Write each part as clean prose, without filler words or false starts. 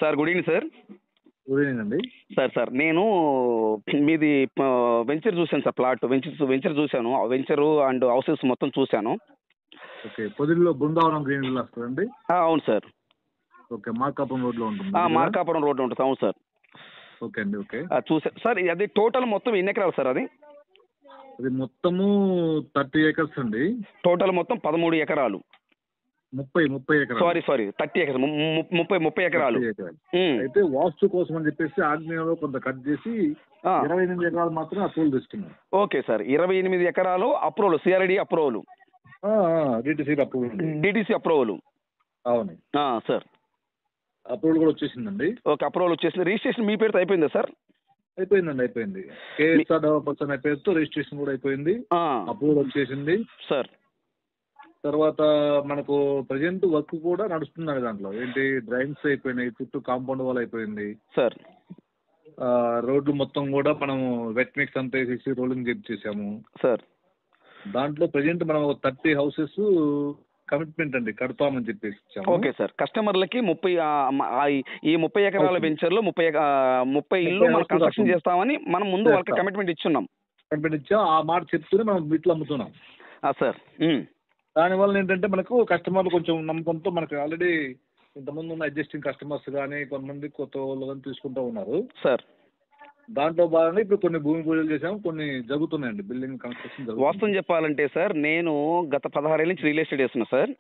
Sir good evening sir. Good evening అండి. Sir నేను మీది వెంచర్ చూశాను సార్. ప్లాట్ వెంచర్ చూశాను. వెంచరు అండ్ హౌసెస్ మొత్తం చూశాను. ఓకే, పొదిలిలో బృందావనం గ్రీన్ విల్లాస్ కదండి? అవును సార్. ఓకే, మార్కాపురం రోడ్లో ఉంటుంది. మార్కాపురం రోడ్లో ఉంటుంది. అవును సార్. ఓకే అండి. ఓకే, చూసాను సార్. అది టోటల్ మొత్తం ఎన్ని ఎకరాలు సార్? అది మొత్తము 30 acres అండి. టోటల్ మొత్తం 13 ఎకరాలు. 30 ఎకరాలు. సారీ 30 ఎకరాలు. 30 ఎకరాలు. అయితే వాస్తు కోసం అని చెప్పేసి ఆగ్నేయంలో కొంత కట్ చేసి 28 ఎకరాలు మాత్రం అప్రూవల్ తీసుకున్నాం. ఓకే సార్, 28 ఎకరాలు approval. CRD approval, DTC approval. అవును సార్. అప్రూవల్ కూడా వచ్చేసిందండి. ఓకే, అప్రూవల్ వచ్చేసింది. రిజిస్ట్రేషన్ మీ పేరుతో అయిపోయిందా సార్? అయిపోయింది. కేఎస్ఆర్ డెవలపర్స్ అనే పేరుతో రిజిస్ట్రేషన్ కూడా అయిపోయింది. అప్రూవల్ వచ్చేసింది సార్. తర్వాత మనకు ప్రజెంట్ వర్క్ కూడా నడుస్తుంది దాంట్లో. ఏంటి, డ్రైన్స్ అయిపోయినాయి, చుట్టూ కాంపౌండ్ వాల్ అయిపోయింది సార్. రోడ్లు మొత్తం కూడా మనము వెట్ మిక్స్ అంతా వేసేసి రోలింగ్ చేసాము సార్. దాంట్లో ప్రజెంట్ మనం 30 houses కమిట్మెంట్ అండి కడతామని చెప్పేసి. Okay sir. కస్టమర్లకి 30 ఎకరాల వెంచర్లో 30 ఇల్లు మనం కన్స్ట్రక్షన్ చేస్తామని మనం ముందు వాళ్ళకి కమిట్మెంట్ ఇచ్చున్నాం. ఆ మాట చెప్తూనే మనం వీటిలో అమ్ముతున్నాం సార్. దానివల్ల ఏంటంటే మనకు కస్టమర్లు కొంచెం నమ్మకంతో మనకు ఆల్రెడీ ఇంతకుముందు ఉన్న అడ్జస్టింగ్ కస్టమర్స్ కానీ కొంతమంది కొత్త వాళ్ళు కానీ తీసుకుంటూ ఉన్నారు సార్. దాంట్లో భాగంగా ఇప్పుడు కొన్ని భూమి పూజలు చేసాము, కొన్ని జరుగుతున్నాయండి బిల్డింగ్ కన్స్ట్రక్షన్. వాస్తవం చెప్పాలంటే సార్, నేను గత 16 ఏళ్ళ నుంచి రియల్ ఎస్టేట్ చేస్తున్నా సార్.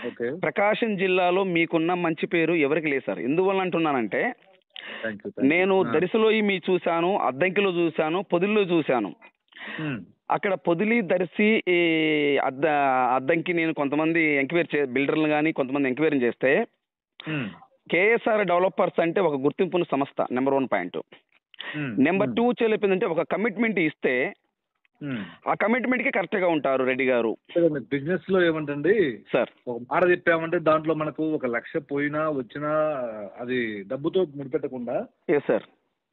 ఓకే. ప్రకాశం జిల్లాలో మీకున్న మంచి పేరు ఎవరికి లేదు సార్. ఎందువల్ల అంటున్నానంటే, నేను దరిసిలో మీ చూశాను, అద్దంకిలో చూశాను, పొదిలిలో చూశాను. అక్కడ పొదిలి, దర్శి, అద్దంకి నేను కొంతమంది ఎంక్వైరీ బిల్డర్లు కానీ కొంతమంది ఎంక్వైరీ చేస్తే కేఎస్ఆర్ డెవలపర్స్ అంటే ఒక గుర్తింపున్న సంస్థ. Number 1 point. నెంబర్ 2 చెప్పిందంటే ఒక కమిట్మెంట్ ఇస్తే ఆ కమిట్మెంట్ కి కరెక్ట్ గా ఉంటారు రెడ్డి గారు. బిజినెస్ లో ఏమంటండి సార్, ఒక మాట చెప్పామంటే దాంట్లో మనకు 1 లక్ష పోయినా వచ్చినా అది డబ్బుతో ముడిపెట్టకుండా సార్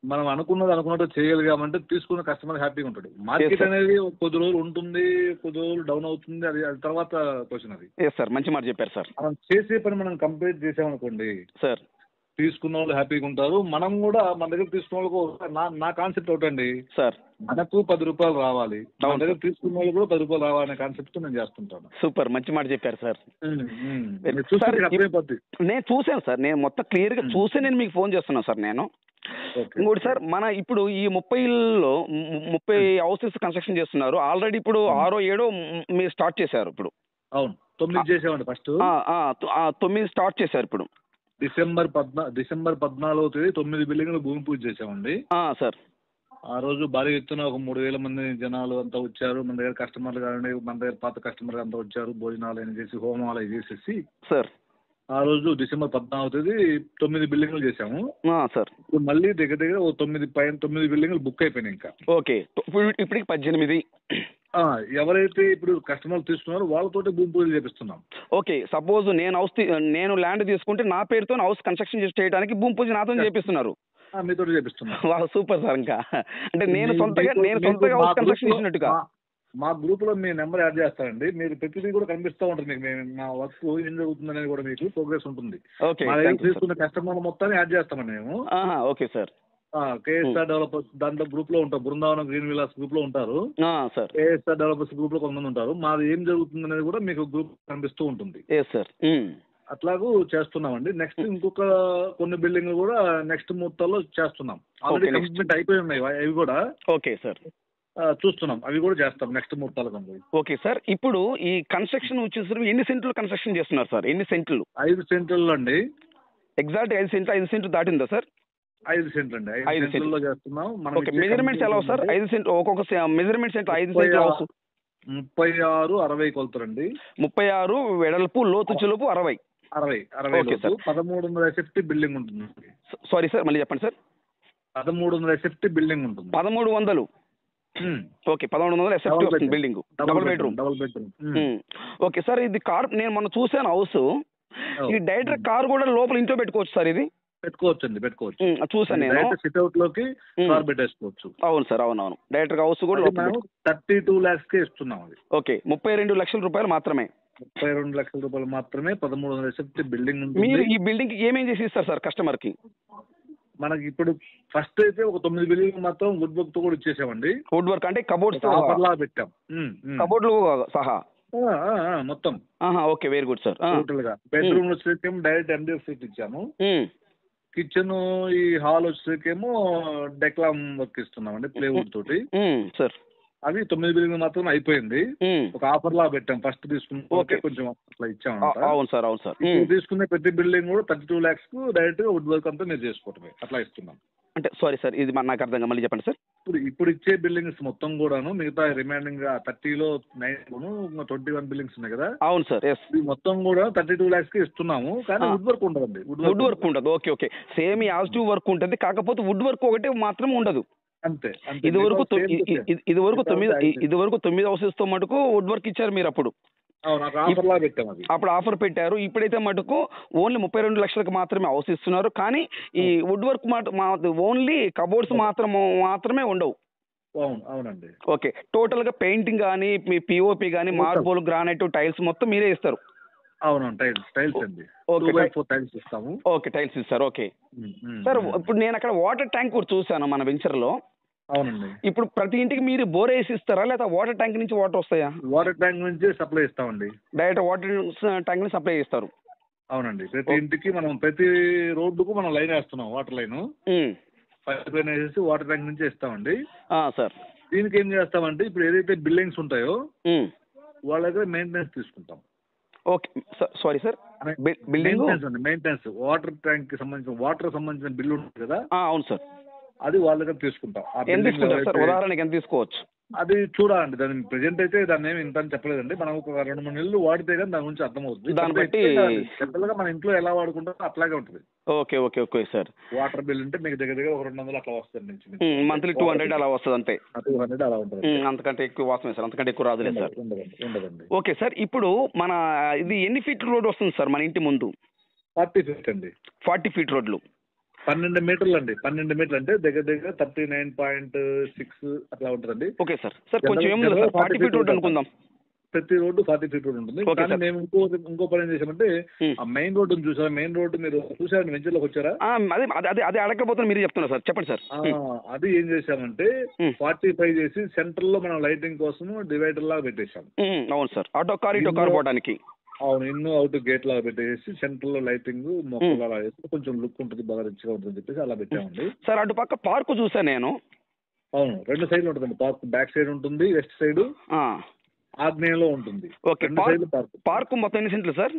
మనం అనుకున్నట్టు చేయగలిగామంటే తీసుకున్న కస్టమర్ హ్యాపీగా ఉంటాడు. మార్కెట్ అనేది కొద్ది రోజులు ఉంటుంది, కొద్ది రోజులు డౌన్ అవుతుంది, అది తర్వాత క్వశ్చన్. అది సార్ మంచి మాట చెప్పారు సార్. మనం చేసే పని మనం కంప్లీట్ చేసామనుకోండి సార్, తీసుకున్న వాళ్ళు హ్యాపీగా ఉంటారు. మనం కూడా మన దగ్గర తీసుకున్న వాళ్ళకు నా కాన్సెప్ట్ ఒకటండి సార్, మనకు 10 రూపాయలు రావాలి, మన దగ్గర తీసుకున్న వాళ్ళు కూడా 10 రూపాయలు రావాలనే కాన్సెప్ట్ నేను చేస్తుంటాను. సూపర్, మంచి మాట చెప్పారు సార్. నేను చూసాను సార్, నేను మొత్తం క్లియర్ గా చూసి నేను మీకు ఫోన్ చేస్తున్నాను సార్. నేను ఇంకోటి సార్, మన ఇప్పుడు ఈ 30 హౌసెస్ కన్స్ట్రక్షన్ చేస్తున్నారు. ఆల్రెడీ ఇప్పుడు 6 7 మీరు స్టార్ట్ చేశారు. ఇప్పుడు అవును 9 చేసామండి. ఫస్ట్ 9 స్టార్ట్ చేశారు. ఇప్పుడు డిసెంబర్ 14వ తేదీ 9 బిల్డింగ్లు భూమి పూజ చేసామండి సార్. ఆ రోజు భారీ ఎత్తున ఒక 3000 మంది జనాలు అంతా వచ్చారు. మన దగ్గర కస్టమర్లు కానీ మన దగ్గర పాత కస్టమర్లు అంతా వచ్చారు. భోజనాలు అయినా చేసి హోమాలు చేసేసి సార్ ఆ రోజు డిసెంబర్ 14వ తేదీ 9 బిల్డింగ్లు చేసాము సార్. ఇప్పుడు మళ్ళీ దగ్గర 9 బిల్డింగ్లు బుక్ అయిపోయినాయి ఇంకా. ఓకే, ఇప్పటికి 18. ఎవరైతే ఇప్పుడు కస్టమర్లు తీసుకున్నారో వాళ్ళతోటి భూమి పూజలు చేపిస్తున్నాం. ఓకే, సపోజ్ నేను ల్యాండ్ తీసుకుంటే నా పేరుతో హౌస్ కన్స్ట్రక్షన్ చేయడానికి భూమి పూజ నాతో చేపిస్తున్నారు. మీతో చేపిస్తున్నారు. Super sir. ఇంకా అంటే నేను సొంతగా హౌస్ కన్స్ట్రక్షన్ చేసినట్టుగా మా గ్రూప్ లో మీ నెంబర్ యాడ్ చేస్తారండి. మీరు ప్రతిదీ కూడా కనిపిస్తూ ఉంటుంది మీకు. మా వర్క్ ఏం జరుగుతుంది అనేది కూడా మీకు ప్రోగ్రెస్ ఉంటుంది. తీసుకున్న కస్టమర్ మొత్తాన్ని యాడ్ చేస్తామండి మేము. Okay sir. కేఎస్ఆర్ డెవలపర్స్ దాంట్లో గ్రూప్ లో ఉంటారు. బృందావనం గ్రీన్ విల్లాస్ గ్రూప్ లో ఉంటారు. కేఎస్ఆర్ డెవలపర్స్ గ్రూప్ లో కొంతమంది ఉంటారు. మాది ఏం జరుగుతుంది అనేది కూడా మీకు గ్రూప్ కనిపిస్తూ ఉంటుంది. అట్లాగూ చేస్తున్నామండి. నెక్స్ట్ ఇంకొక కొన్ని బిల్డింగ్లు కూడా నెక్స్ట్ ముహూర్తాల్లో చేస్తున్నాం. ఆల్రెడీ కమిట్మెంట్ అయిపోయి ఉన్నాయి అవి కూడా. ఓకే సార్, చూస్తున్నాం, అవి కూడా చేస్తాం నెక్స్ట్ ముహూర్తాలు. Okay sir. ఇప్పుడు ఈ కన్స్ట్రక్షన్ వచ్చేసరికి ఎన్ని సెంట్లు కన్స్ట్రక్షన్ చేస్తున్నారు సార్? ఎన్ని సెంట్లు? 5 సెంట్లు అండి. ఎగ్జాక్ట్ 5 సెంట్లు దాటిందా సార్? 5 సెంట్లు అండి. 5 సెంట్లో చేస్తున్నాం. మెజర్మెంట్స్ ఎలా సార్? 5 సెంట్లు ఒక్కొక్క మెజర్మెంట్స్ ఎంత? 5 సెంట్లు 36 60 కొలుతారండి. 36 వెడల్పు, లోతు చెలుపు 60. Okay sir. 1300 SFT బిల్డింగ్ ఉంటుంది. సారీ సార్, మళ్ళీ చెప్పండి సార్. 1300 SFT బిల్డింగ్ ఉంటుంది. 1300. ఓకే, 1100 SFT వస్తుంది building. Double bedroom. Okay sir. ఇది కార్ నేను మొన్న చూసాను హౌస్. ఈ డైరెక్టర్ కార్ కూడా లోపల ఇంట్లో పెట్టుకోవచ్చు సార్? ఇది పెట్టుకోవచ్చు. చూసాను నేను. సిట్అవుట్ లోకి కార్ పెట్టేసుకోవచ్చు. అవును సార్, అవునవును. డైరెక్టర్ హౌస్ కూడా 32 lakhs కే ఇస్తున్నాం. ఓకే, 32 లక్షల రూపాయలు మాత్రమే. 32 లక్షల రూపాయలు మాత్రమే 1300 SFT బిల్డింగ్ ఉంటుంది. మీరు ఈ బిల్డింగ్ ఏమేం చేసి ఇస్తారు సార్ కస్టమర్ కి? మనకి ఇప్పుడు ఫస్ట్ అయితే ఒక 9 బిల్డింగ్ మాత్రం వుడ్ వర్క్ తో కూడా ఇచ్చేసామండి. వుడ్ వర్క్ అంటే కబోర్డ్స్ ఆఫర్ లా పెట్టాం. కబోర్డ్లు సహా మొత్తం. Okay, very good sir. Total గా బెడ్రూమ్ వచ్చేసేమో డైరెక్ట్ MDF సీట్ ఇచ్చాము. కిచెన్ ఈ హాల్ వచ్చేసేమో డెక్లామ్ వర్క్ ఇస్తున్నామండి ప్లేవుడ్ తోటి సార్. అవి 9 బిల్డింగ్ మాత్రం అయిపోయింది. ఒక ఆఫర్ లా పెట్టాం. ఫస్ట్ తీసుకుంటే కొంచెం అట్లా ఇచ్చాము. అవును సార్, అవును సార్. తీసుకునే ప్రతి బిల్డింగ్ కూడా 32 lakhs కు డైరెక్ట్ వుడ్ వర్క్ అంతా మీరు చేసుకోవటమే అట్లా ఇస్తున్నాం. అంటే సారీ సార్, ఇది నాకు అర్థం మళ్ళీ చెప్పండి సార్. ఇప్పుడు ఇచ్చే బిల్డింగ్స్ మొత్తం కూడాను మిగతా రిమైనింగ్ 30లో 9 21 బిల్డింగ్స్ ఉన్నాయి కదా. అవును సార్. మొత్తం కూడా 32 lakhs కి ఇస్తున్నాము. కానీ వుడ్ వర్క్ ఉండదండి. వుడ్ వర్క్ ఉండదు. ఓకే ఓకే, సేమ్ యాజిటివ్ వర్క్ ఉంటుంది, కాకపోతే వుడ్ వర్క్ ఒకటి మాత్రం ఉండదు. అంతే. ఇది వరకు 9 హౌసెస్ తో మటుకు వుడ్ వర్క్ ఇచ్చారు మీరు అప్పుడు. అప్పుడు ఆఫర్ పెట్టారు. ఇప్పుడైతే మటుకు ఓన్లీ 32 లక్షలకు మాత్రమే హౌస్ ఇస్తున్నారు. కానీ ఈ వుడ్ వర్క్ ఓన్లీ కబోర్డ్స్ మాత్రమే ఉండవు. అవునండి. ఓకే, టోటల్ గా పెయింటింగ్ కానీ మీ పిఓపి కానీ మార్బుల్ గ్రానైట్ టైల్స్ మొత్తం మీరే ఇస్తారు. అవును, టైల్స్ అండి. టైల్స్ ఇస్తాము. ఓకే, టైల్స్ ఇస్తారు. ఓకే సార్, ఇప్పుడు నేను అక్కడ వాటర్ ట్యాంక్ కూడా చూసాను మన వెంచర్ లో. అవునండి. ఇప్పుడు ప్రతి ఇంటికి మీరు బోర్ వేసి ఇస్తారా, లేదా వాటర్ ట్యాంక్ నుంచి వాటర్ వస్తాయా? వాటర్ ట్యాంక్ నుంచి సప్లై ఇస్తామండి. డైరెక్ట్ వాటర్ ట్యాంక్ నుంచి సప్లై చేస్తారు. అవునండి. ప్రతి ఇంటికి మనం ప్రతి రోడ్డుకు మనం లైన్ వేస్తున్నాం. వాటర్ లైన్ పైప్ లైన్ వేసేసి వాటర్ ట్యాంక్ నుంచి ఇస్తామండి. సార్, దీనికి ఏం చేస్తామంటే ఇప్పుడు ఏదైతే బిల్డింగ్స్ ఉంటాయో వాళ్ళ దగ్గర మెయింటెనెన్స్ తీసుకుంటాం. Okay sorry sir, maintenance water tank కి సంబంధించిన బిల్లు ఉంటుంది కదా. అవును సార్. అది వాళ్ళ దగ్గర తీసుకుంటాం. ఉదాహరణకి ఎంత తీసుకోవచ్చు? అది చూడాలండి. దాని ప్రెజెంట్ అయితే దాన్ని ఏమి ఇంత అని చెప్పలేదండి. మనం ఒక 2-3 నెలలు వాడితే కానీ దాని గురించి అర్థమవుతుంది. దాన్ని బట్టి జనరల్ గా మన ఇంట్లో ఎలా వాడుకుంటారో అట్లాగే ఉంటుంది. Okay okay okay sir. Water bill అంటే మీకు దగ్గర 200 అట్లా వస్తుంది. మంత్లీ 200 అలా వస్తుంది అంతే. 200 అలా ఉంటుంది. అంతకంటే ఎక్కువ వాసమే సార్, అంతకంటే ఎక్కువ రాదులేదు సార్. ఉండదండి. ఓకే సార్, ఇప్పుడు మన ఇది ఎన్ని ఫీట్ రోడ్ వస్తుంది సార్ మన ఇంటి ముందు? 40 feet అండి. 40 feet రోడ్లు 12 మీటర్లు అండి. 12 మీటర్లు అంటే దగ్గర 39.6 అట్లా ఉంటుందండి. Okay sir. సార్ కొంచెం 40 feet రోడ్ అనుకుందాం. ప్రతి రోడ్డు 40 feet రోడ్ ఉంటుంది. కానీ మేము ఇంకో పని ఏం చేసామంటే ఆ మెయిన్ రోడ్డు చూసారా? మెయిన్ రోడ్డు మీరు చూసారండి, వెంచర్లోకి వచ్చారా? అదే అడగకపోతే మీరు చెప్తున్నారు సార్, చెప్పండి సార్. అది ఏం చేసామంటే 45 చేసి సెంటర్ లో మనం లైటింగ్ కోసం డివైడర్ లాగా పెట్టేసాం. అవును సార్, ఆటో కార్ ఇటో కార్ పోవడానికి. అవును, ఇన్ను అవుట్ గేట్ లాగా పెట్టేసి సెంటర్ లో లైటింగ్ మొక్కలు అలా వేస్తే కొంచెం లుక్ ఉంటుంది, బాగా రిచ్గా ఉంటుంది చెప్పేసి అలా పెట్టామండి. సార్ అటు పక్క పార్క్ చూసాను నేను. అవును, 2 సైడ్లు ఉంటుందండి పార్క్. బ్యాక్ సైడ్ ఉంటుంది, వెస్ట్ సైడ్ ఆగ్నేయంలో ఉంటుంది. ఓకే, పార్క్ మొత్తం ఎన్ని సెంట్లు సార్?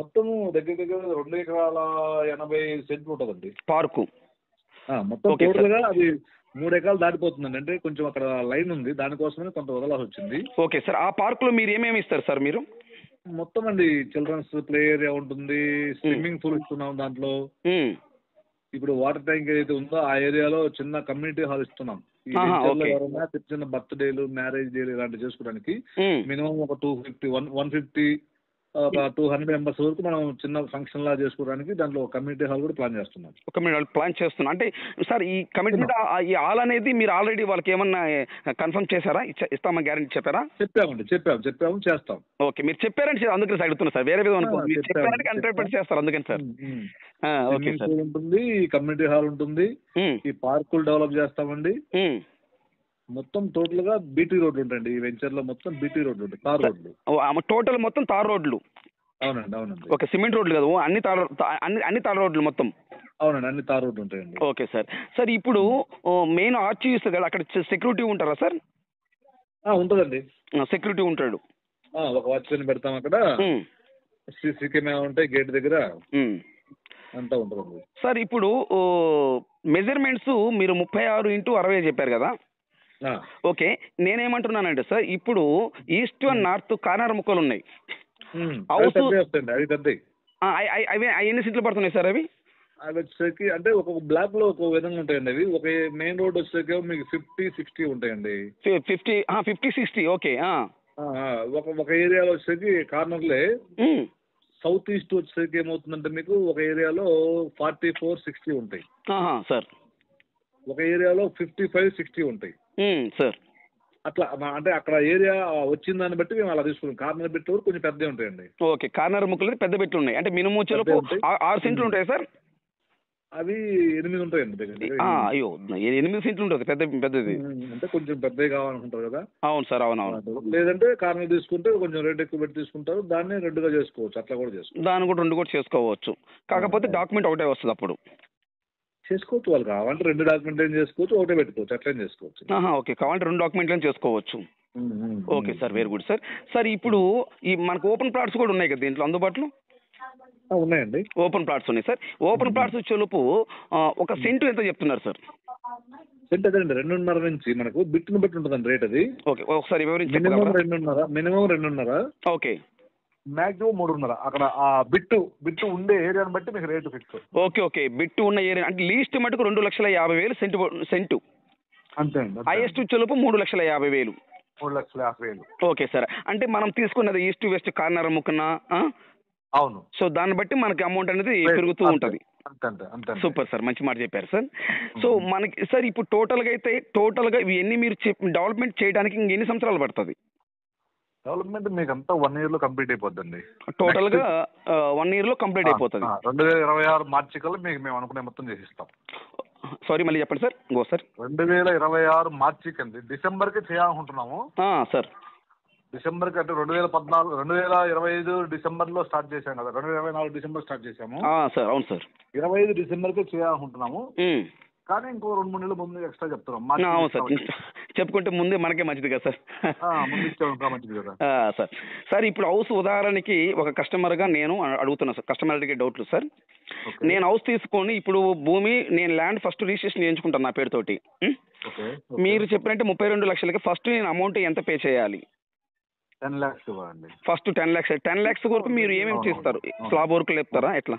మొత్తము దగ్గర 2 ఎకరాల 80 సెంట్లు ఉంటుందండి పార్కు మొత్తం. టోటల్ గా అది 3 ఎకరాలు దాటిపోతుందండి. అంటే కొంచెం అక్కడ లైన్ ఉంది, దానికోసమే కొంత వదలాల్సి వచ్చింది. ఓకే సార్, ఆ పార్క్ లో మీరు ఏమేమి ఇస్తారు సార్? మీరు మొత్తం అండి చిల్డ్రన్స్ ప్లే ఏరియా ఉంటుంది, స్విమ్మింగ్ పూల్ ఇస్తున్నాం దాంట్లో. ఇప్పుడు వాటర్ ట్యాంక్ ఏదైతే ఉందో ఆ ఏరియాలో చిన్న కమ్యూనిటీ హాల్ ఇస్తున్నాం. ఎవరైనా చిన్న బర్త్డేలు, మ్యారేజ్ డేలు ఇలాంటివి చేసుకోవడానికి మినిమం ఒక 250 150 ఒక 200 మెంబర్స్ వరకు మనం చిన్న ఫంక్షన్ లా చేసుకోవడానికి దాంట్లో కమ్యూనిటీ హాల్ కూడా ప్లాన్ చేస్తున్నాం. ప్లాన్ చేస్తున్నాం. అంటే సార్ ఈ కమిట్మెంట్ ఈ హాల్ అనేది మీరు ఆల్రెడీ వాళ్ళకి ఏమన్నా కన్ఫర్మ్ చేశారా? ఇస్తామని గ్యారెంటీ చెప్పారా? చెప్పామండి, చెప్పాము చేస్తాం. ఓకే, మీరు చెప్పారని అందుకని అడుగుతున్నా సార్, వేరే విధంగా అనుకో. మీరు చెప్పారంటే 100% చేస్తారు అందుకని సార్. ఓకే సార్, ఉంటుంది, కమ్యూనిటీ హాల్ ఉంటుంది, ఈ పార్కులు డెవలప్ చేస్తామండి. మొత్తం టోటల్ గా బీటీ రోడ్లు ఉంటాయండి. ఈ వెంచర్ లో మొత్తం బీటీ రోడ్లు ఉంటాయి, తార్ రోడ్లు. టోటల్ మొత్తం తార్ రోడ్లు? అవునండి. ఓకే, సిమెంట్ రోడ్లు కదా, అన్ని తార్ రోడ్లు మొత్తం? అవునండి, అన్ని తార్ రోడ్లు ఉంటాయండి. Okay sir. సార్ ఇప్పుడు మెయిన్ ఆర్చ్ చూస్తారు కదా, అక్కడ సెక్యూరిటీ ఉంటారా సార్? ఉంటుందండి, సెక్యూరిటీ ఉంటాడు. ఒక వాచ్మెన్ పెడతాం అక్కడ. సీసీ కెమెరా ఉంటాయి గేట్ దగ్గర, అంతా ఉంటుంది. సార్ ఇప్పుడు మెజర్మెంట్స్ మీరు 36x60 చెప్పారు కదా. ఓకే, నేనేమంటున్నానంటే సార్, ఇప్పుడు ఈస్ట్ అండ్ నార్త్ కార్నర్ ముక్కలు ఉన్నాయి. అవి ఎన్ని సీట్లు పడుతున్నాయి సార్? అవి వచ్చేసరికి అంటే ఒక్కొక్క బ్లాక్ లో ఒక విధంగా ఉంటాయండి. అవి ఒక మెయిన్ రోడ్ వచ్చేసరికి మీకు 50-60 ఉంటాయండి. 50-60 ఓకే. ఒక ఏరియాలో వచ్చేసరికి కార్నర్లే సౌత్ ఈస్ట్ వచ్చేసరికి ఏమవుతుందంటే మీకు ఒక ఏరియాలో 44-60 ఉంటాయి సార్. ఒక ఏరియాలో 55-60 ఉంటాయి సార్. అట్లా అంటే అక్కడ ఏరియా వచ్చిన దాన్ని బట్టి మేము అలా తీసుకుంటాం. కార్నర్ బిట్ కొంచెం పెద్దవి ఉంటాయండి. ఓకే, కార్నర్ ముక్కలు పెద్ద బిట్లు ఉన్నాయి. అంటే మినిమం చెలుపు 6 సెంట్లు ఉంటాయి సార్. అవి 8 ఉంటాయండి దగ్గర. అయ్యో, 8 సెంట్లు ఉంటుంది పెద్దది. అంటే కొంచెం పెద్దవి కావాలనుకుంటారు కదా. అవును సార్, అవునవును. లేదంటే కార్నర్ తీసుకుంటే కొంచెం రేట్ ఎక్కువ పెట్టి తీసుకుంటారు, దాన్ని 2గా చేసుకోవచ్చు. అట్లా కూడా చేసుకోవచ్చు. దాన్ని కూడా 2 కూడా చేసుకోవచ్చు. కాకపోతే డాక్యుమెంట్ ఒకటే వస్తుంది అప్పుడు. చేసుకోవచ్చు, వాళ్ళు కావాలంటే 2 డాక్యుమెంట్ చేసుకోవచ్చు, ఒకటే పెట్టుకోవచ్చు, అట్లా చేసుకోవచ్చు. ఓకే, కావాలంటే 2 డాక్యుమెంట్లను చేసుకోవచ్చు. Okay sir, very good sir. Sir ఇప్పుడు ఈ మనకు ఓపెన్ ప్లాట్స్ కూడా ఉన్నాయి కదా దీంట్లో అందుబాటులో? ఉన్నాయండి, ఓపెన్ ప్లాట్స్ ఉన్నాయి సార్. ఓపెన్ ప్లాట్స్ వచ్చేలోపు ఒక సెంటు ఎంత చెప్తున్నారు సార్? సెంట్ అదేండి 2.5 నుంచి మనకు బిట్టును బట్టి ఉంటుందండి రేట్ అది. ఓకే, ఒకసారి వివరించి. మినిమం 2.5. Okay, maximum 3.5. అక్కడ ఆ బిట్టు ఉండే ఏరియాని బట్టి మీకు రేటు ఫిక్స్. ఓకే, బిట్టు ఉన్న ఏరియా అంటే లీస్ట్ మటుకు 2,50,000 సెంటు. అంతే అండి. హైయెస్ట్ వచ్చేలోపు 3,50,000. 3,50,000. ఓకే సార్, అంటే మనం తీసుకున్నది ఈస్ట్ వెస్ట్ కార్నర్ ముక్కన. అవును. సో దాన్ని బట్టి మనకి అమౌంట్ అనేది పెరుగుతూ ఉంటుంది. సూపర్ సార్, మంచి మాట చెప్పారు సార్. సో మనకి సార్ ఇప్పుడు టోటల్గా ఇవన్నీ మీరు డెవలప్మెంట్ చేయడానికి ఇంకెన్ని సంవత్సరాలు పడుతుంది? డెవలప్మెంట్ మీకు అంతా 1 year లో కంప్లీట్ అయిపోద్దండి. టోటల్గా 1 year లో కంప్లీట్ అయిపోతుంది. 2026 మార్చి కల్లా మీకు మేము అనుకునే మొత్తం చేసిస్తాం. సారీ, మళ్ళీ చెప్పండి సార్. సార్ 2026 మార్చి కండి, డిసెంబర్కి చేయాలనుకుంటున్నాము సార్. డిసెంబర్కి అంటే 2025 డిసెంబర్లో స్టార్ట్ చేశాం కదా, 2024 డిసెంబర్ స్టార్ట్ చేశాము సార్. అవును సార్, 25 డిసెంబర్కి చేయాలనుకుంటున్నాము. కానీ ఇంకో 2-3 నెలల ముందు ఎక్స్ట్రా చెప్తున్నాం. అవును సార్, చెప్పుకుంటే ముందే మనకే మంచిది కదా సార్. ముందు ఇచ్చే మంచిది కదా సార్. సార్ ఇప్పుడు హౌస్ ఉదాహరణకి ఒక కస్టమర్గా నేను అడుగుతున్నా సార్, కస్టమర్ అడిగే డౌట్లు సార్. నేను హౌస్ తీసుకొని ఇప్పుడు భూమి నేను ల్యాండ్ ఫస్ట్ రిజిస్ట్రేషన్ చేయించుకుంటాను నా పేరుతోటి. మీరు చెప్పినట్టే 32 లక్షలకి ఫస్ట్ నేను అమౌంట్ ఎంత పే చేయాలి? 10 lakhs ఇవ్వండి. First 10 lakhs. 10 lakhs వరకు మీరు ఏమేమి చేస్తారు? స్లాబ్ వర్క్ లేపుతారా ఎట్లా?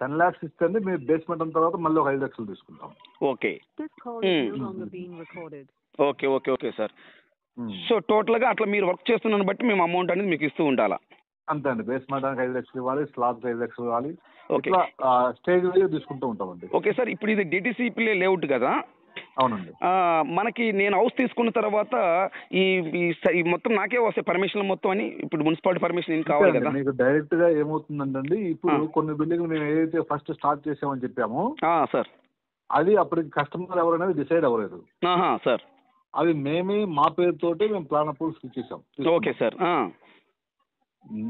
10 lakhs ఇస్తుంది, మీరు బేస్మెంట్ అయిన తర్వాత మళ్ళీ ఒక 5 lakhs తీసుకుంటాం. Okay okay sir. సో టోటల్గా అట్లా మీరు వర్క్ చేస్తున్నాను బట్టి మేము అమౌంట్ అనేది మీకు ఇస్తూ ఉండాలా? అంతే అండి, బేస్మెంట్ 5 lakhs ఇవ్వాలి, స్లాబ్ 5 lakhs ఇవ్వాలి. ఓకే, స్టేజ్ వైజ్ తీసుకుంటూ ఉంటామండి. ఓకే సార్, ఇప్పుడు ఇది డిటిసిపి లేఅవుట్ కదా? అవునండి. మనకి నేను హౌస్ తీసుకున్న తర్వాత ఈ మొత్తం నాకే వస్తాయి పర్మిషన్ మొత్తం అని? ఇప్పుడు మున్సిపాలిటీ పర్మిషన్ ఏం కావాలి కదా? మీకు డైరెక్ట్ గా ఏమవుతుందండి, ఇప్పుడు కొన్ని బిల్డింగ్ మేము ఏదైతే ఫస్ట్ స్టార్ట్ చేసామని చెప్పామో సార్, అది అప్పటికి కస్టమర్ ఎవరనేది డిసైడ్ అవ్వలేదు సార్. అది మేమే మా పేరుతోటి మేము ప్లాన్ అప్రూవల్స్ ఇచ్చేసాం. Okay sir.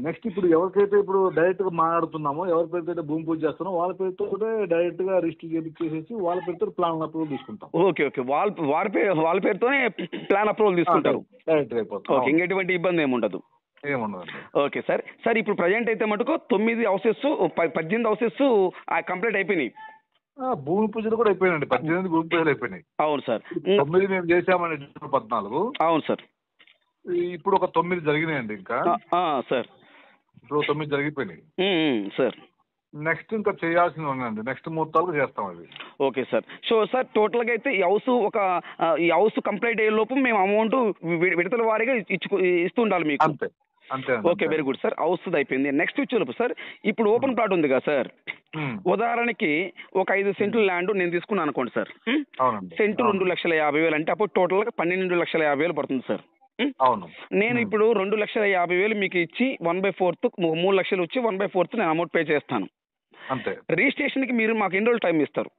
నెక్స్ట్ ఇప్పుడు ఎవరికైతే ఇప్పుడు డైరెక్ట్ గా మాట్లాడుతున్నామో, ఎవరి పేరుతో భూమి పూజ చేస్తున్నామో వాళ్ళ పేరుతో డైరెక్ట్ గా రిజిస్టర్ చేసేసి వాళ్ళ పేరుతో ప్లాన్ అప్రూవల్ తీసుకుంటాం. ఓకే, వాళ్ళ పేరుతోనే ప్లాన్ అప్రూవల్ తీసుకుంటారు. డైరెక్ట్ అయిపోతుంది. ఓకే, ఇంకెటువంటి ఇబ్బంది ఏముండదు. Okay sir. సార్ ఇప్పుడు ప్రజెంట్ అయితే మటుకు 9 హౌసెస్ 18 హౌసెస్ కంప్లీట్ అయిపోయినాయి. భూమి పూజలు కూడా అయిపోయినాయండి, 18 భూమి పూజలు అయిపోయినాయి. అవును సార్. 9 మేము చేసామండి December 14. అవును సార్. ఇప్పుడు ఒక 9 జరిగినాయండి. ఇంకా సార్ ఇప్పుడు 9 జరిగిపోయినాయి సార్. నెక్స్ట్ ఇంకా చేయాల్సింది ఉందండి, నెక్స్ట్ ముహూర్తాలు చేస్తాం అది. Okay sir. సో సార్ టోటల్గా అయితే ఈ హౌస్ కంప్లీట్ అయ్యే లోపు మేము అమౌంట్ విడతల వారీగా ఇస్తూ ఉండాలి మీకు? అంతే అంతే. Okay, very good sir. House అయిపోయింది. నెక్స్ట్ వచ్చేలోపు సార్ ఇప్పుడు ఓపెన్ ప్లాట్ ఉంది కదా సార్, ఉదాహరణకి ఒక 5 సెంట్లు ల్యాండ్ నేను తీసుకున్నాను అనుకోండి సార్. సెంటు 2,50,000 అంటే అప్పుడు టోటల్గా 12,50,000 పడుతుంది సార్. అవును. నేను ఇప్పుడు 2,50,000 మీకు ఇచ్చి 1/4 3 లక్షలు వచ్చి 1/4 నేను అమౌంట్ పే చేస్తాను. అంతే. రిజిస్ట్రేషన్కి మీరు మాకు ఎన్ని రోజులు టైం ఇస్తారు?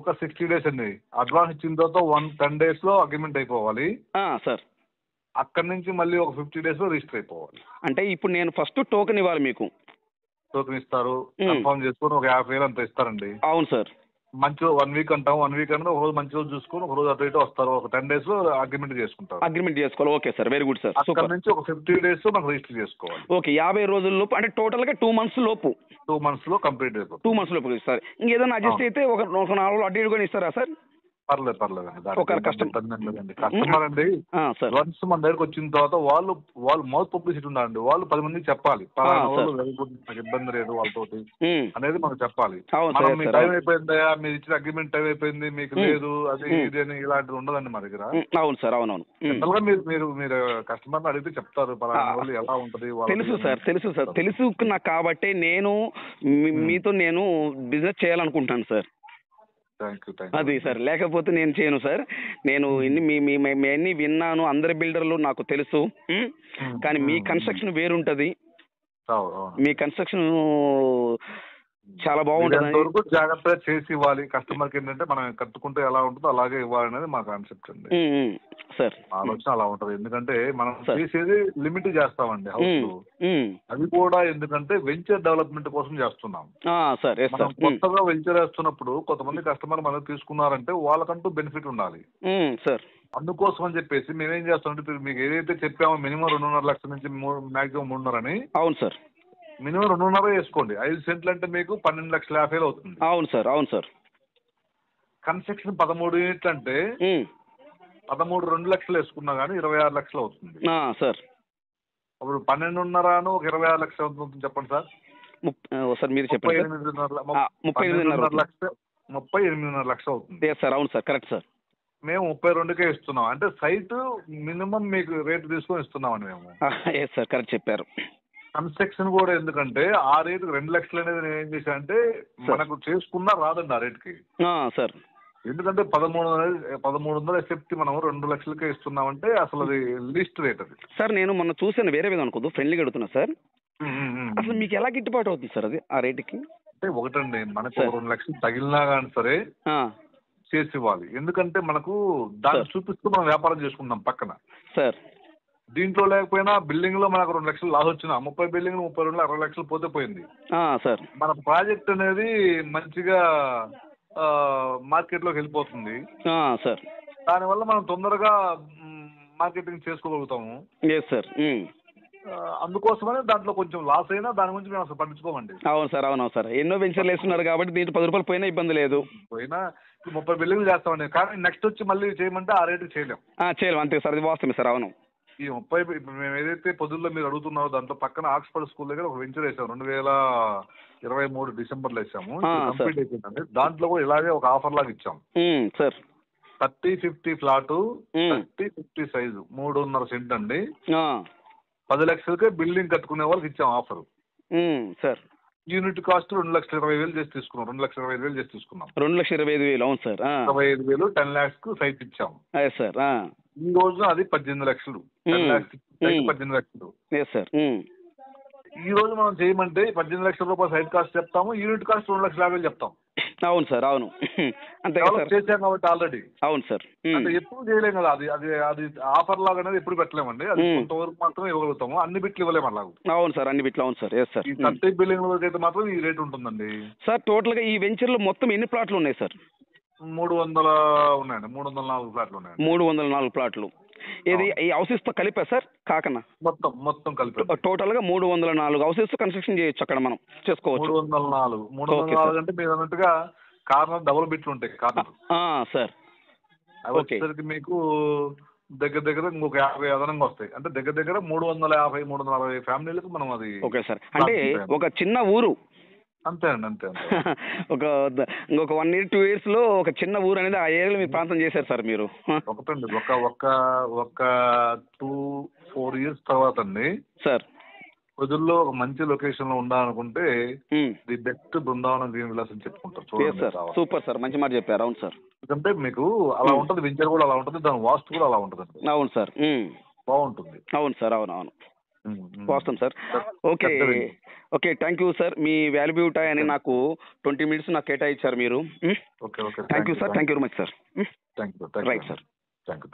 ఒక 60 days అండి. అడ్వాన్స్ ఇచ్చిన తర్వాత 10 days లో అగ్రిమెంట్ అయిపోవాలి సార్. అక్కడి నుంచి మళ్ళీ ఒక 50 days లో రిజిస్టర్ అయిపోవాలి. అంటే ఇప్పుడు నేను ఫస్ట్ టోకెన్ ఇవ్వాలి మీకు? టోకెన్ ఇస్తారు, కన్ఫర్మ్ చేసుకొని ఒక 50,000 అంత ఇస్తారండి. అవును సార్. మంచి 1 week అంటాం, 1 week అంటే ఒక రోజు మంచి రోజు చూసుకొని ఒక రోజు అటు ఇటు వస్తారు, ఒక 10 days లో అగ్రిమెంట్ చేసుకుంటారు. అగ్రిమెంట్ చేసుకోవాలి. Okay sir, very good sir. అక్కడ నుంచి ఒక 50 days మనం రిజిస్టర్ చేసుకోవాలి. ఓకే, 50 రోజుల లోపు అంటే టోటల్గా 2 months లోపు. 2 months లో కంప్లీట్ అయిపోతుంది. 2 months లోపు ఇస్తారు. ఇంకేదైనా అడ్జస్ట్ అయితే ఒక 4 రోజులు అటు ఇటు కూడా ఇస్తారా సార్? పర్లేదండి. ఒక కస్టమర్ అండి వన్స్ మన దగ్గరకు వచ్చిన తర్వాత వాళ్ళు మౌత్ పబ్లిసిటీ ఉండాలండి. వాళ్ళు 10 మందికి చెప్పాలి, నాకు ఇబ్బంది లేదు వాళ్ళతోటి అనేది మనం చెప్పాలి. మీ టైం అయిపోయిందయా, మీరు ఇచ్చిన అగ్రిమెంట్ టైం అయిపోయింది, మీకు లేదు అది ఇది అని ఇలాంటివి ఉండదండి మా దగ్గర. అవును సార్, అవునవును. జనరల్ గా మీరు కస్టమర్ అడిగితే చెప్తారు వాళ్ళు ఎలా ఉంటది. తెలుసు సార్, తెలుసు నాకు. కాబట్టి నేను మీతో బిజినెస్ చేయాలనుకుంటాను సార్. అది సార్, లేకపోతే నేను చేయను సార్. నేను మీ అన్ని విన్నాను, అందరి బిల్డర్లు నాకు తెలుసు. కానీ మీ కన్స్ట్రక్షన్ వేరుంటది. మీ కన్స్ట్రక్షన్ చాలా బాగుంటుంది. వరకు జాగ్రత్తగా చేసి ఇవ్వాలి కస్టమర్కి. ఏంటంటే మనం కట్టుకుంటే ఎలా ఉంటుందో అలాగే ఇవ్వాలనేది మా కాన్సెప్ట్ అండి. సార్ ఆలోచన అలా ఉంటది. ఎందుకంటే మనం చేసేది లిమిట్ చేస్తామండి హౌస్. అది కూడా ఎందుకంటే వెంచర్ డెవలప్మెంట్ కోసం చేస్తున్నాం సార్. కొత్తగా వెంచర్ వేస్తున్నప్పుడు కొంతమంది కస్టమర్ మనం తీసుకున్నారంటే వాళ్ళకంటూ బెనిఫిట్ ఉండాలి సార్. అందుకోసం అని చెప్పేసి మేమేం చేస్తామంటే మీకు ఏదైతే చెప్పామో మినిమం 2.5 లక్షల నుంచి మాక్సిమం 3.5 అని. అవును సార్. మినిమం 2.5 వేసుకోండి. 5 సెంట్లు అంటే మీకు 12,50,000 అవుతుంది. అవును సార్. అవును సార్. కన్స్ట్రక్షన్ 13 యూనిట్లు అంటే 13 2 లక్షలు వేసుకున్నా కానీ 26 లక్షలు అవుతుంది సార్. అప్పుడు 12.5 ఒక 26 లక్షలు అవుతుంది చెప్పండి సార్. సార్ మీరు చెప్పండి. 38.5 లక్షలు అవుతుంది సార్. అవును సార్, కరెక్ట్ సార్. మేము 32కే ఇస్తున్నాం. అంటే సైట్ మినిమం మీకు రేటు తీసుకొని ఇస్తున్నామండి మేము. సార్ కరెక్ట్ చెప్పారు. కన్స్ట్రక్షన్ కూడా ఎందుకంటే ఆ రేటు 2 లక్షలు అనేది నేను ఏం చేశాను అంటే మనకు చేసుకున్నా రాదండి ఆ రేటుకి సార్. ఎందుకంటే 1300 ఎఫెక్ట్ మనం 2 లక్షలకే ఇస్తున్నామంటే అసలు అది లీస్ట్ రేట్ అది సార్. నేను మొన్న చూసాను, వేరే విధంగా అనుకోదు, ఫ్రెండ్లీగా అడుగుతున్నా సార్. అసలు మీకు ఎలా గిట్టుబాటు అవుతుంది సార్ అది ఆ రేటుకి? అంటే ఒకటండి, మనకు 2 లక్షలు తగిలినా కానీ సరే చేసి ఇవ్వాలి. ఎందుకంటే మనకు దాన్ని చూపిస్తూ మనం వ్యాపారం చేసుకుందాం పక్కన సార్. దీంట్లో లేకపోయినా బిల్డింగ్ లో మనకు 2 లక్షలు లాస్ వచ్చిన 30 బిల్డింగ్ 32 60 లక్షలు పోతే పోయింది సార్. మన ప్రాజెక్ట్ అనేది మంచిగా మార్కెట్ లోకి వెళ్ళిపోతుంది సార్. దానివల్ల మనం తొందరగా మార్కెటింగ్ చేసుకోగలుగుతాము సార్. అందుకోసమనే దాంట్లో కొంచెం లాస్ అయినా దాని గురించి మేము అసలు పట్టించుకోమండి. అవును సార్. అవునవును సార్. ఎన్నో వెంచర్లు వేస్తున్నారు కాబట్టి దీంట్లో 10 రూపాయలు పోయినా ఇబ్బంది లేదు. పోయినా 30 బిల్డింగ్లు చేస్తామండి. కానీ నెక్స్ట్ వచ్చి మళ్ళీ చేయమంటే ఆ రేటు చేయలేం. అంతే సార్, అది వాస్తవమే సార్. అవును. ఈ 30 మేము ఏదైతే పొద్దుల్లో మీరు అడుగుతున్నారో దాంట్లో పక్కన ఆక్స్ఫర్డ్ స్కూల్ దగ్గర ఒక వెంచర్ వేసాము. 2023 డిసెంబర్లో వేసాము. కంప్లీట్ అయిపోయిందండి. దాంట్లో కూడా ఇలాగే ఒక ఆఫర్ లాగా ఇచ్చాము సార్. 30-50 ఫ్లాట్ 30-50 సైజు 3.5 సెంట్ అండి. 10 లక్షలకే బిల్డింగ్ కట్టుకునే వాళ్ళకి ఇచ్చాం ఆఫర్ సార్. యూనిట్ కాస్ట్ 2,20,000 చేసి తీసుకున్నాం. 2,25,000 చేసి తీసుకున్నాం. 2,25,000. అవును సార్. 25,000 10 lakhs కు సైట్ ఇచ్చాం సార్. ఈ రోజు అది 18 లక్షలు. 10 lakhs 18 లక్షలు సార్. ఈ రోజు మనం చేయమంటే 18 లక్షల రూపాయలు సైట్ కాస్ట్ చెప్తాము, యూనిట్ కాస్ట్ 2,50,000 చెప్తాం. అవును సార్. అవును. అంతే చేసాం కాబట్టి ఆల్రెడీ. అవును సార్. అంటే ఎప్పుడు చేయలేం కదా. అది అది అది ఆఫర్ లాగా అనేది ఎప్పుడు పెట్టలేమండి. అది కొంతవరకు మాత్రమే ఇవ్వగలుగుతాము. అన్ని బిట్లు ఇవ్వలేము అలాగ. అవును సార్, అన్ని బిట్లు. అవును సార్. సార్. ఈ 30 బిల్డింగ్ వరకు అయితే మాత్రం ఈ రేట్ ఉంటుందండి సార్. టోటల్ గా ఈ వెంచర్ లో మొత్తం ఎన్ని ప్లాట్లు ఉన్నాయి సార్? 300 ఉన్నాయండి. 304 ఫ్లాట్లు ఉన్నాయండి. 304 ప్లాట్లు. ఇది ఈ హౌసెస్ తో కలిపా సార్? కాకనా మొత్తం కలిపి టోటల్ గా 304 హౌసెస్ కన్స్ట్రక్షన్ చేయొచ్చు అక్కడ, మనం చేసుకోవచ్చు. 304 అంటే మీరు అన్నట్టుగా కార్నర్ డబుల్ బిట్లు ఉంటాయి కార్నర్ సార్. వచ్చేసరికి మీకు దగ్గర ఇంకొక 50 అదనంగా వస్తాయి. అంటే దగ్గర 350-360 ఫ్యామిలీలకు మనం అది. Okay sir. అంటే ఒక చిన్న ఊరు. అంతే అండి. అంతే ఇంకొక 1 year 2 years లో ఒక చిన్న ఊరు అనేది ఆ ఏరియాలో మీ ప్రాంతం చేశారు సార్ మీరు. ఒకటండి ఒక 2-4 years తర్వాత అండి సార్ వదుల్లో ఒక మంచి లొకేషన్ లో ఉండాలనుకుంటే the best Brindavanam green Vilas అని చెప్పుకుంటారు. సూపర్ సార్, మంచి మాట చెప్పారు. అవును సార్. ఎందుకంటే మీకు అలా ఉంటుంది, వెంచర్ కూడా అలా ఉంటుంది, దాని వాస్తు కూడా అలా ఉంటుంది. అవును సార్. బాగుంటుంది. అవును సార్. అవును. వాస్తవం sir. Okay thank you sir. Me valuable time అని నాకు 20 minutes నాకు కేటాయించారు మీరు. Thank you sir. Thank you very much sir. Thank you. Right sir. Thank you.